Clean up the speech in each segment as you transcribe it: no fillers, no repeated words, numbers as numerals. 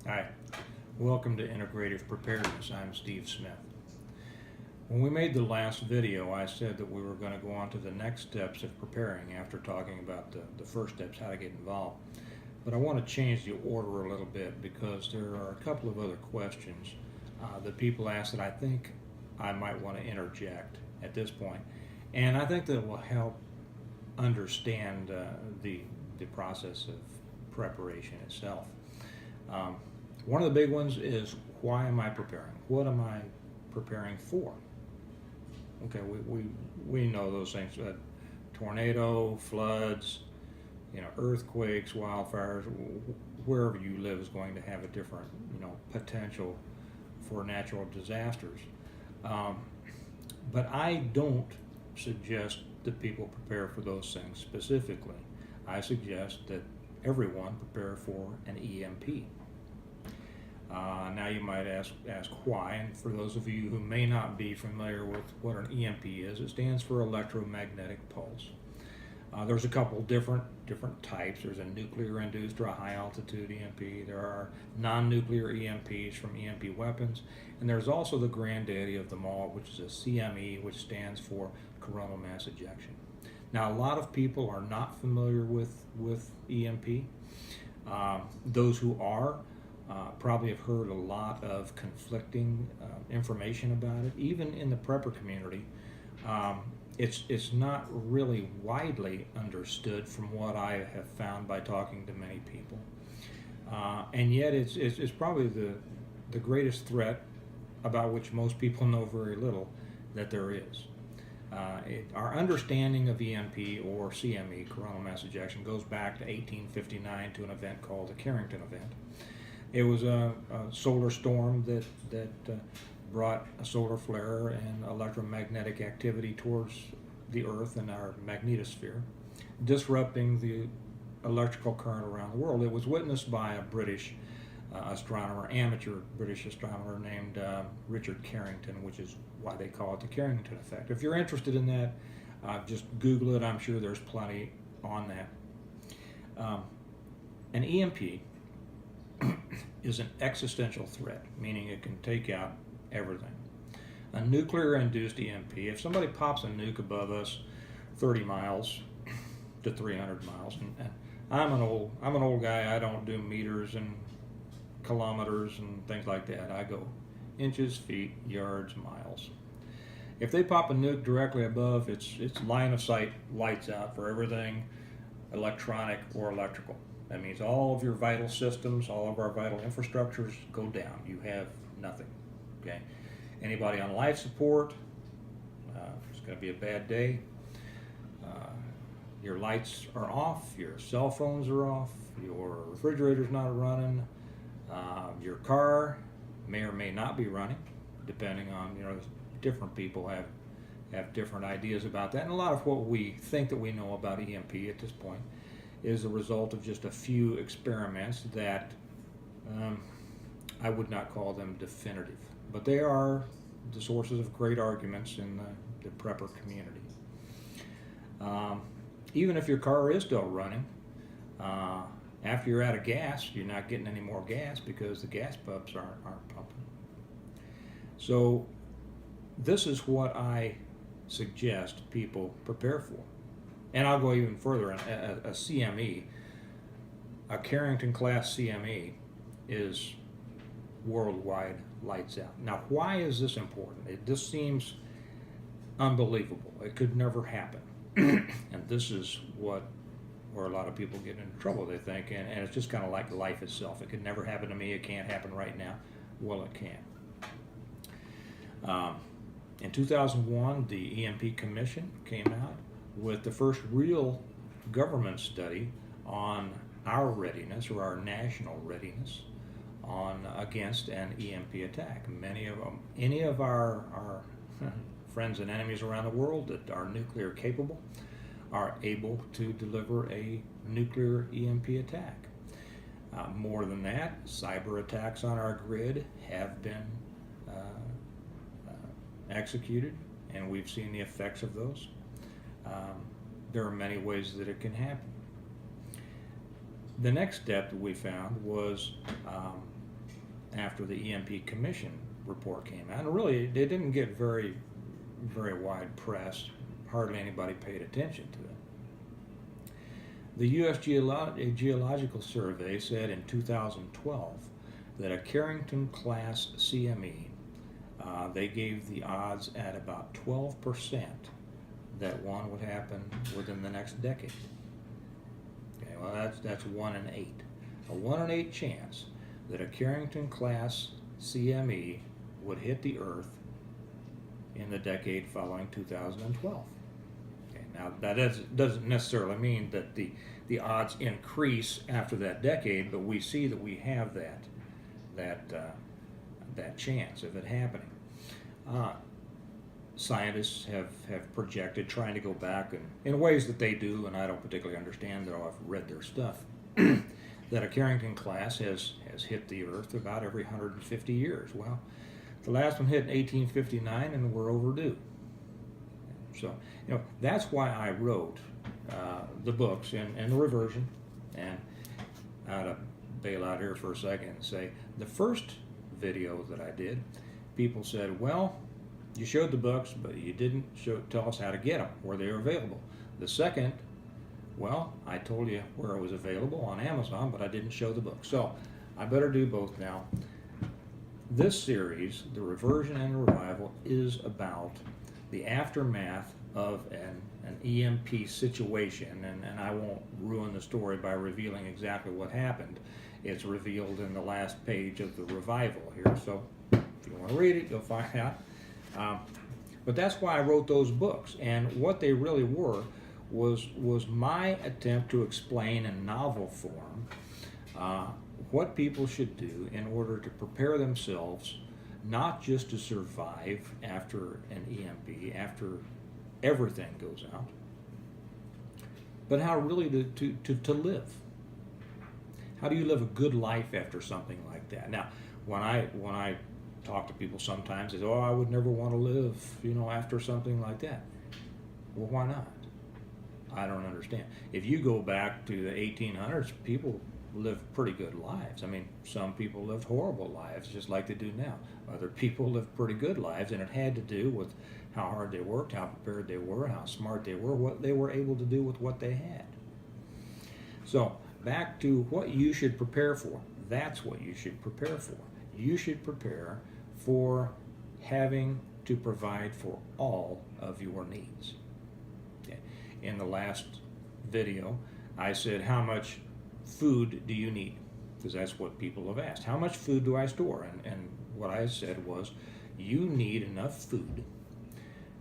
Hi, welcome to Integrative Preparedness. I'm Steve Smith. When we made the last video, I said that we were going to go on to the next steps of preparing after talking about the first steps, how to get involved. But I want to change the order a little bit because there are a couple of other questions that people ask that I think I might want to interject at this point. And I think that will help understand the process of preparation itself. One of the big ones is, why am I preparing? What am I preparing for? Okay, we know those things. Tornado, floods, earthquakes, wildfires. Wherever you live is going to have a different, potential for natural disasters. But I don't suggest that people prepare for those things specifically. I suggest that everyone prepare for an EMP. Now you might ask why, and for those of you who may not be familiar with what an EMP is, it stands for electromagnetic pulse. There's a couple different types. There's a nuclear-induced or a high-altitude EMP. There are non-nuclear EMPs from EMP weapons, and there's also the granddaddy of them all, which is a CME, which stands for coronal mass ejection. Now, a lot of people are not familiar with EMP. Those who are probably have heard a lot of conflicting information about it. Even in the prepper community, it's not really widely understood from what I have found by talking to many people. And yet it's probably the greatest threat about which most people know very little that there is. Our understanding of EMP or CME, coronal mass ejection, goes back to 1859 to an event called the Carrington event. It was a solar storm that brought a solar flare and electromagnetic activity towards the Earth and our magnetosphere, disrupting the electrical current around the world. It was witnessed by a British astronomer, amateur British astronomer named Richard Carrington, which is why they call it the Carrington effect. If you're interested in that, just Google it. I'm sure there's plenty on that. An EMP is an existential threat, meaning it can take out everything. A nuclear-induced EMP, if somebody pops a nuke above us 30 miles to 300 miles, and I'm an old guy, I don't do meters and kilometers and things like that. I go inches, feet, yards, miles. If they pop a nuke directly above, it's line of sight lights out for everything electronic or electrical. That means all of your vital systems, all of our vital infrastructures go down. You have nothing. Okay. Anybody on life support, it's going to be a bad day. Your lights are off, your cell phones are off, your refrigerator's not running, your car may or may not be running, depending on, different people have different ideas about that. And a lot of what we think that we know about EMP at this point is a result of just a few experiments that I would not call them definitive, but they are the sources of great arguments in the prepper community. Even if your car is still running, after you're out of gas, you're not getting any more gas because the gas pumps aren't pumping. So this is what I suggest people prepare for. And I'll go even further. A CME, a Carrington class CME, is worldwide lights out. Now, why is this important? This seems unbelievable. It could never happen. And this is where a lot of people get into trouble, they think, and it's just kind of like life itself. It could never happen to me. It can't happen right now. Well, it can. In 2001, the EMP Commission came out with the first real government study on our readiness, or our national readiness, against an EMP attack. Any of our friends and enemies around the world that are nuclear capable are able to deliver a nuclear EMP attack. More than that, cyber attacks on our grid have been executed, and we've seen the effects of those. There are many ways that it can happen. The next step that we found was after the EMP Commission report came out. And really, it didn't get very wide press. Hardly anybody paid attention to it. The U.S. Geological Survey said in 2012 that a Carrington class CME, they gave the odds at about 12% that one would happen within the next decade. Okay, well, that's 1 in 8. A 1 in 8 chance that a Carrington class CME would hit the Earth in the decade following 2012. Okay, now that doesn't necessarily mean that the odds increase after that decade, but we see that we have that chance of it happening. Scientists have projected, trying to go back in ways that they do, and I don't particularly understand, though I've read their stuff, that a Carrington class has hit the Earth about every 150 years. Well, the last one hit in 1859, and we're overdue. So, that's why I wrote the books and the Reversion. And I ought to bail out here for a second and say, the first video that I did, people said, well, you showed the books, but you didn't tell us how to get them, where they were available. The second, well, I told you where it was available on Amazon, but I didn't show the book. So I better do both now. This series, The Reversion and the Revival, is about the aftermath of an EMP situation, and I won't ruin the story by revealing exactly what happened. It's revealed in the last page of the revival here, so if you want to read it, you'll find out. But that's why I wrote those books, and what they really were was my attempt to explain in novel form what people should do in order to prepare themselves, not just to survive after an EMP, after everything goes out, but how really to live. How do you live a good life after something like that? Now, when I talk to people sometimes, they say, oh, I would never want to live, after something like that. Well, why not? I don't understand. If you go back to the 1800s, people lived pretty good lives. I mean, some people lived horrible lives, just like they do now. Other people lived pretty good lives, and it had to do with how hard they worked, how prepared they were, how smart they were, what they were able to do with what they had. So, back to what you should prepare for. That's what you should prepare for. You should prepare for having to provide for all of your needs. Okay. In the last video, I said, how much food do you need? Because that's what people have asked. How much food do I store? And what I said was, you need enough food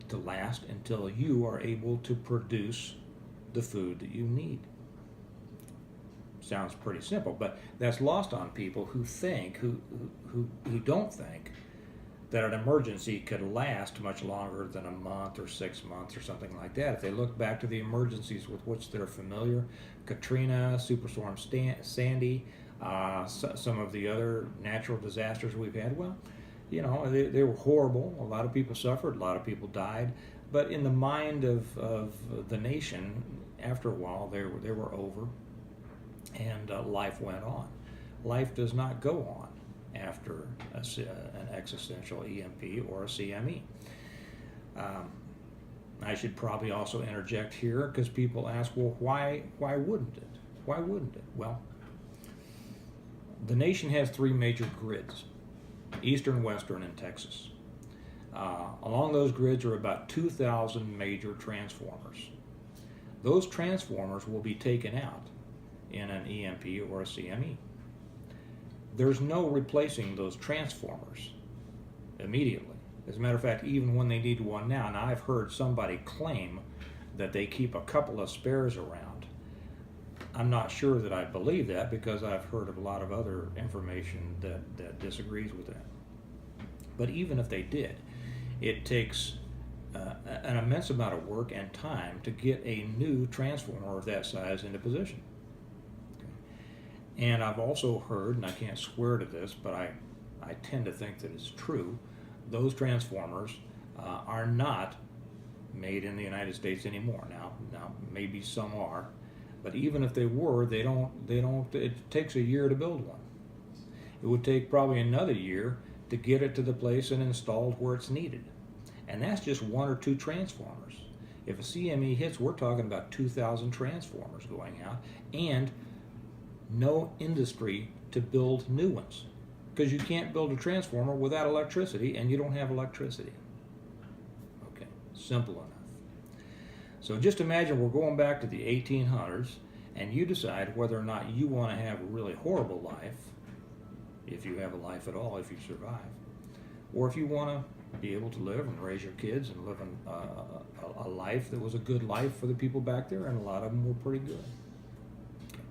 to last until you are able to produce the food that you need. Sounds pretty simple, but that's lost on people who think, who don't think that an emergency could last much longer than a month or 6 months or something like that. If they look back to the emergencies with which they're familiar, Katrina, Superstorm Sandy, some of the other natural disasters we've had, well, they were horrible. A lot of people suffered, a lot of people died, but in the mind of the nation, after a while, they were over. And life went on. Life does not go on after an existential EMP or a CME. I should probably also interject here, because people ask, well, why wouldn't it? Why wouldn't it? Well, the nation has 3 major grids: Eastern, Western, and Texas. Along those grids are about 2,000 major transformers. Those transformers will be taken out in an EMP or a CME. There's no replacing those transformers immediately. As a matter of fact, even when they need one now, and I've heard somebody claim that they keep a couple of spares around. I'm not sure that I believe that, because I've heard of a lot of other information that disagrees with that. But even if they did, it takes an immense amount of work and time to get a new transformer of that size into position. And I've also heard, and I can't swear to this, but I tend to think that it's true, those transformers are not made in the United States anymore. Now maybe some are, but even if they were, they don't. It takes a year to build one. It would take probably another year to get it to the place and installed where it's needed. And that's just one or two transformers. If a CME hits, we're talking about 2,000 transformers going out and no industry to build new ones, because you can't build a transformer without electricity, and you don't have electricity. Okay, simple enough. So just imagine we're going back to the 1800s, and you decide whether or not you want to have a really horrible life, if you have a life at all, if you survive, or if you want to be able to live and raise your kids and live a life that was a good life for the people back there, and a lot of them were pretty good. Okay.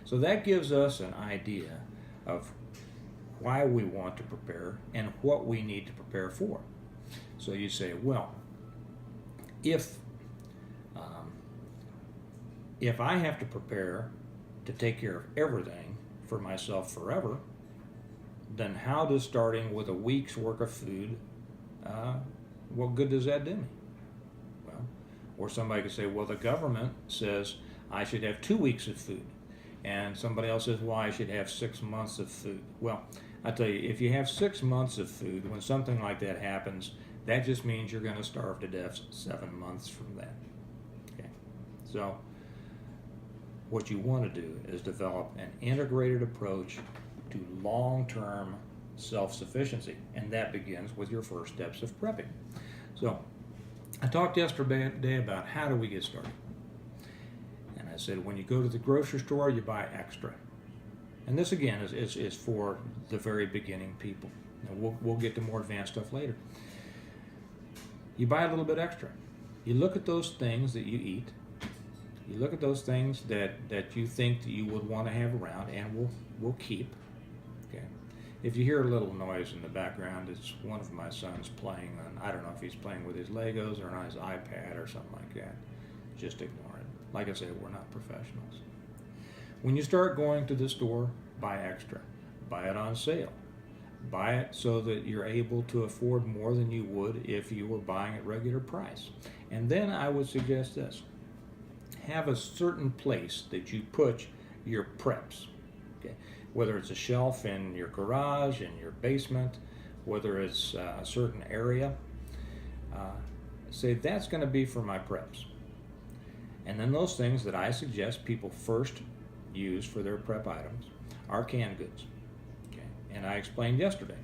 So that gives us an idea of why we want to prepare and what we need to prepare for. So you say, well, if I have to prepare to take care of everything for myself forever, then how does starting with a week's worth of food, what good does that do me? Well, or somebody could say, well, the government says I should have 2 weeks of food. And somebody else says, well, I should have 6 months of food. Well, I tell you, if you have 6 months of food, when something like that happens, that just means you're going to starve to death 7 months from that. Okay. So what you want to do is develop an integrated approach to long-term self-sufficiency, and that begins with your first steps of prepping. So I talked yesterday about how do we get started. And I said, when you go to the grocery store, you buy extra. And this again is for the very beginning people. And we'll get to more advanced stuff later. You buy a little bit extra. You look at those things that you eat. You look at those things that you think that you would want to have around and will keep. Okay. If you hear a little noise in the background, it's one of my sons playing on, I don't know if he's playing with his Legos or on his iPad or something like that. Just ignore it. Like I said, we're not professionals. When you start going to the store, buy extra. Buy it on sale. Buy it so that you're able to afford more than you would if you were buying at regular price. And then I would suggest this. Have a certain place that you put your preps. Okay? Whether it's a shelf in your garage, in your basement, whether it's a certain area, say that's going to be for my preps. And then those things that I suggest people first use for their prep items are canned goods. Okay? And I explained yesterday,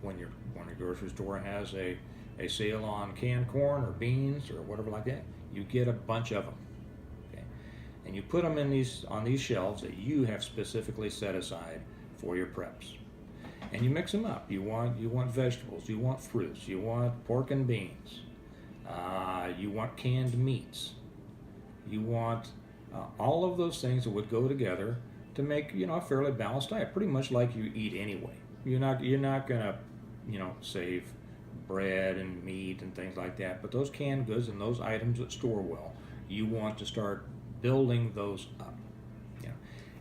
when your grocery store has a sale on canned corn or beans or whatever like that, you get a bunch of them. Okay? And you put them on these shelves that you have specifically set aside for your preps. And you mix them up. You want vegetables, you want fruits, you want pork and beans, you want canned meats, you want all of those things that would go together to make a fairly balanced diet, pretty much like you eat anyway. You're not gonna save bread and meat and things like that, but those canned goods and those items that store well, you want to start building those up.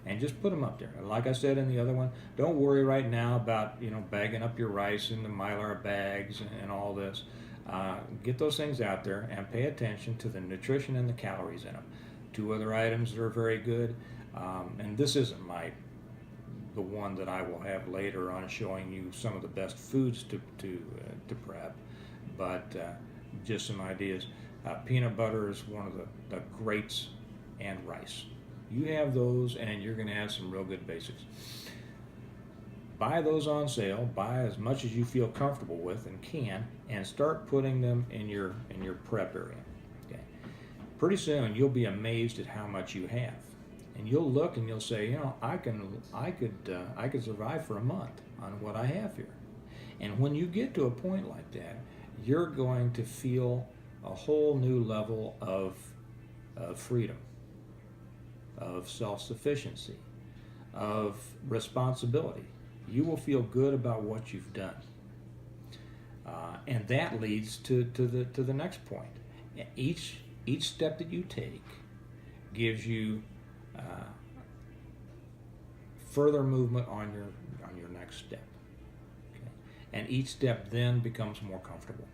And just put them up there. And like I said in the other one, don't worry right now about bagging up your rice in the Mylar bags and all this. Get those things out there and pay attention to the nutrition and the calories in them. Two other items that are very good, and this isn't the one that I will have later on, showing you some of the best foods to prep, but just some ideas. Peanut butter is one of the greats, and rice. You have those and you're going to have some real good basics. Buy those on sale, buy as much as you feel comfortable with and can, and start putting them in your prep area. Okay. Pretty soon you'll be amazed at how much you have. And you'll look and you'll say, I could survive for a month on what I have here. And when you get to a point like that, you're going to feel a whole new level of freedom, of self-sufficiency, of responsibility. You will feel good about what you've done. And that leads to the next point. Each step that you take gives you further movement on your next step. Okay? And each step then becomes more comfortable.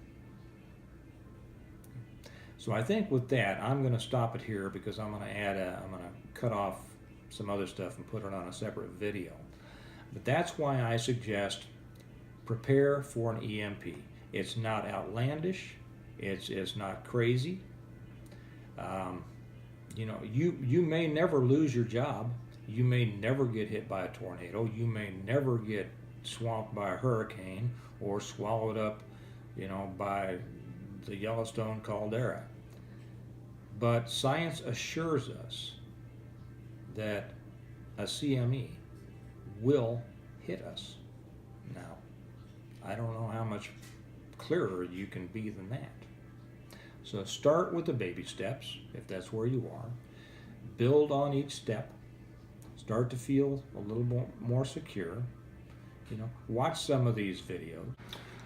So I think with that, I'm going to stop it here because I'm going to cut off some other stuff and put it on a separate video. But that's why I suggest prepare for an EMP. It's not outlandish. It's not crazy. You may never lose your job. You may never get hit by a tornado. You may never get swamped by a hurricane or swallowed up, by the Yellowstone caldera. But science assures us that a CME will hit us. Now, I don't know how much clearer you can be than that. So start with the baby steps, if that's where you are. Build on each step. Start to feel a little more secure. Watch some of these videos.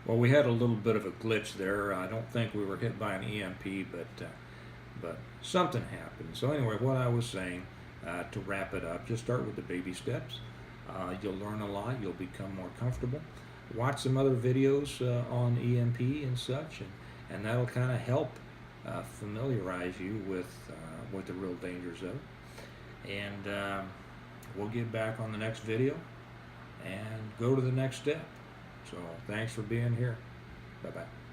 Well, we had a little bit of a glitch there. I don't think we were hit by an EMP, but something happened. So anyway, what I was saying, to wrap it up, just start with the baby steps. You'll learn a lot. You'll become more comfortable. Watch some other videos on EMP and such, and that'll kind of help familiarize you with the real dangers of it. And we'll get back on the next video and go to the next step. So thanks for being here. Bye-bye.